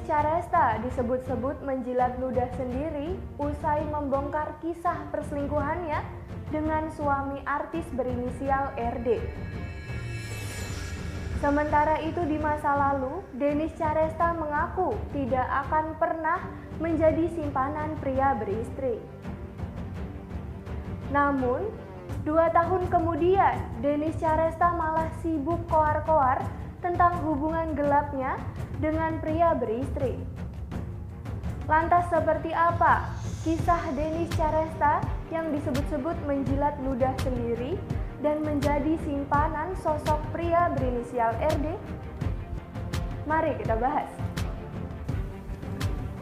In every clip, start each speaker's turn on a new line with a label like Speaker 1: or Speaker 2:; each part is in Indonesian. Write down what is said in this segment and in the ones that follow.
Speaker 1: Denis Caresta disebut-sebut menjilat ludah sendiri usai membongkar kisah perselingkuhannya dengan suami artis berinisial RD. Sementara itu di masa lalu, Denis Caresta mengaku tidak akan pernah menjadi simpanan pria beristri. Namun, 2 tahun kemudian, Denis Caresta malah sibuk koar-koar tentang hubungan gelapnya dengan pria beristri. Lantas seperti apa kisah Denis Caresta yang disebut-sebut menjilat ludah sendiri dan menjadi simpanan sosok pria berinisial RD? Mari kita bahas.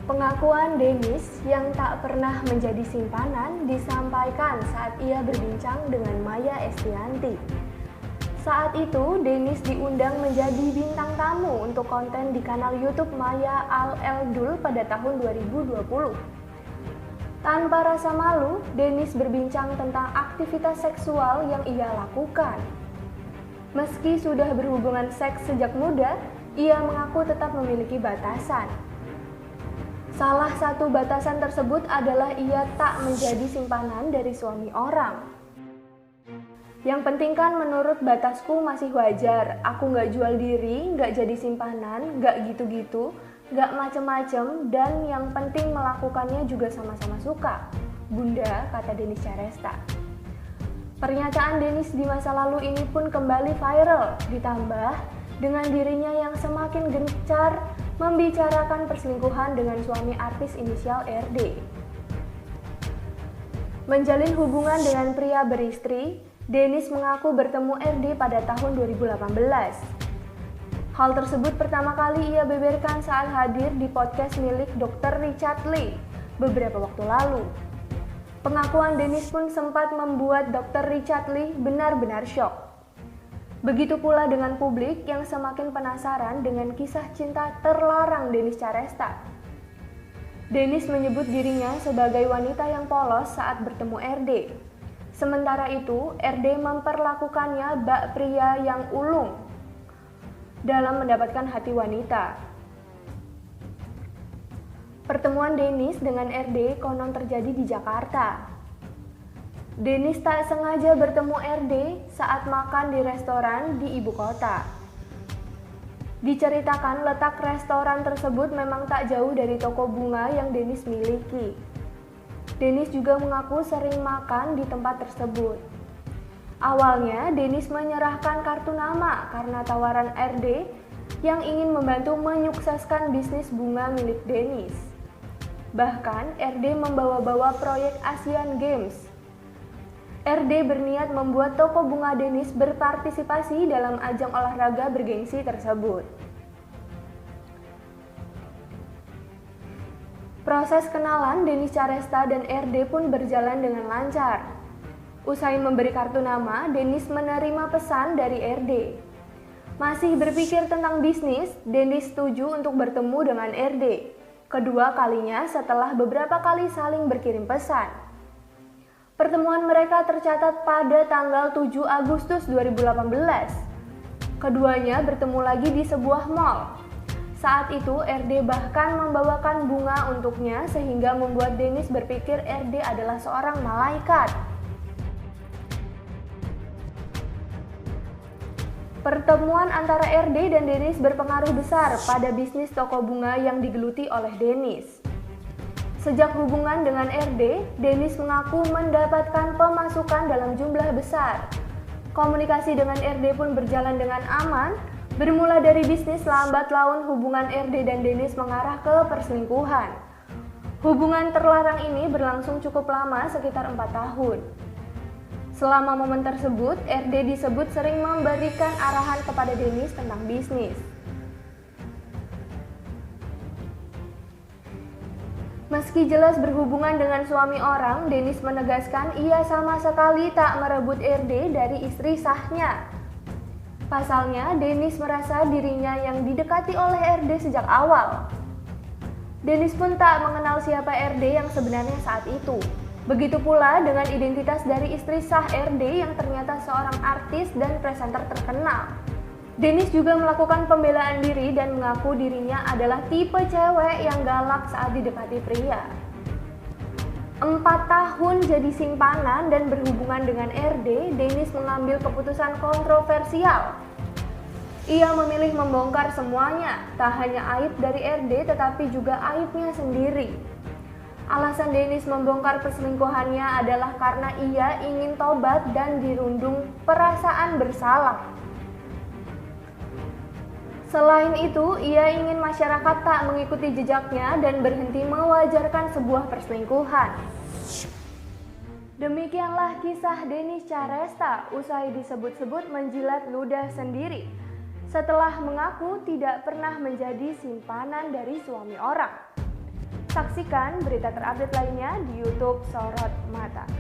Speaker 1: Pengakuan Denis yang tak pernah menjadi simpanan disampaikan saat ia berbincang dengan Maya Estianty. Saat itu, Denis diundang menjadi bintang tamu untuk konten di kanal YouTube Maya Al Eldul pada tahun 2020. Tanpa rasa malu, Denis berbincang tentang aktivitas seksual yang ia lakukan. Meski sudah berhubungan seks sejak muda, ia mengaku tetap memiliki batasan. Salah satu batasan tersebut adalah ia tak menjadi simpanan dari suami orang. Yang penting kan menurut batasku masih wajar, aku gak jual diri, gak jadi simpanan, gak gitu-gitu, gak macem-macem, dan yang penting melakukannya juga sama-sama suka, Bunda, kata Denis Caresta. Pernyataan Denis di masa lalu ini pun kembali viral, ditambah dengan dirinya yang semakin gencar membicarakan perselingkuhan dengan suami artis inisial RD. Menjalin hubungan dengan pria beristri, Denis mengaku bertemu RD pada tahun 2018. Hal tersebut pertama kali ia beberkan saat hadir di podcast milik Dr. Richard Lee beberapa waktu lalu. Pengakuan Denis pun sempat membuat Dr. Richard Lee benar-benar syok. Begitu pula dengan publik yang semakin penasaran dengan kisah cinta terlarang Denis Caresta. Denis menyebut dirinya sebagai wanita yang polos saat bertemu RD. Sementara itu, RD memperlakukannya bak pria yang ulung dalam mendapatkan hati wanita. Pertemuan Denis dengan RD konon terjadi di Jakarta. Denis tak sengaja bertemu RD saat makan di restoran di ibu kota. Diceritakan letak restoran tersebut memang tak jauh dari toko bunga yang Denis miliki. Denis juga mengaku sering makan di tempat tersebut. Awalnya, Denis menyerahkan kartu nama karena tawaran RD yang ingin membantu menyukseskan bisnis bunga milik Denis. Bahkan, RD membawa-bawa proyek Asian Games. RD berniat membuat toko bunga Denis berpartisipasi dalam ajang olahraga bergengsi tersebut. Proses kenalan Denis Caresta dan RD pun berjalan dengan lancar. Usai memberi kartu nama, Denis menerima pesan dari RD. Masih berpikir tentang bisnis, Denis setuju untuk bertemu dengan RD. Kedua kalinya setelah beberapa kali saling berkirim pesan. Pertemuan mereka tercatat pada tanggal 7 Agustus 2018. Keduanya bertemu lagi di sebuah mall. Saat itu, RD bahkan membawakan bunga untuknya sehingga membuat Denis berpikir RD adalah seorang malaikat. Pertemuan antara RD dan Denis berpengaruh besar pada bisnis toko bunga yang digeluti oleh Denis. Sejak hubungan dengan RD, Denis mengaku mendapatkan pemasukan dalam jumlah besar. Komunikasi dengan RD pun berjalan dengan aman. Bermula dari bisnis, lambat laun hubungan RD dan Denis mengarah ke perselingkuhan. Hubungan terlarang ini berlangsung cukup lama, sekitar 4 tahun. Selama momen tersebut, RD disebut sering memberikan arahan kepada Denis tentang bisnis. Meski jelas berhubungan dengan suami orang, Denis menegaskan ia sama sekali tak merebut RD dari istri sahnya. Pasalnya, Denis merasa dirinya yang didekati oleh RD sejak awal. Denis pun tak mengenal siapa RD yang sebenarnya saat itu. Begitu pula dengan identitas dari istri sah RD yang ternyata seorang artis dan presenter terkenal. Dennis juga melakukan pembelaan diri dan mengaku dirinya adalah tipe cewek yang galak saat didekati pria. 4 tahun jadi simpanan dan berhubungan dengan RD, Dennis mengambil keputusan kontroversial. Ia memilih membongkar semuanya, tak hanya aib dari RD tetapi juga aibnya sendiri. Alasan Dennis membongkar perselingkuhannya adalah karena ia ingin tobat dan dirundung perasaan bersalah. Selain itu, ia ingin masyarakat tak mengikuti jejaknya dan berhenti mewajarkan sebuah perselingkuhan. Demikianlah kisah Dennis Charesta usai disebut-sebut menjilat ludah sendiri setelah mengaku tidak pernah menjadi simpanan dari suami orang. Saksikan berita terupdate lainnya di YouTube Sorot Mata.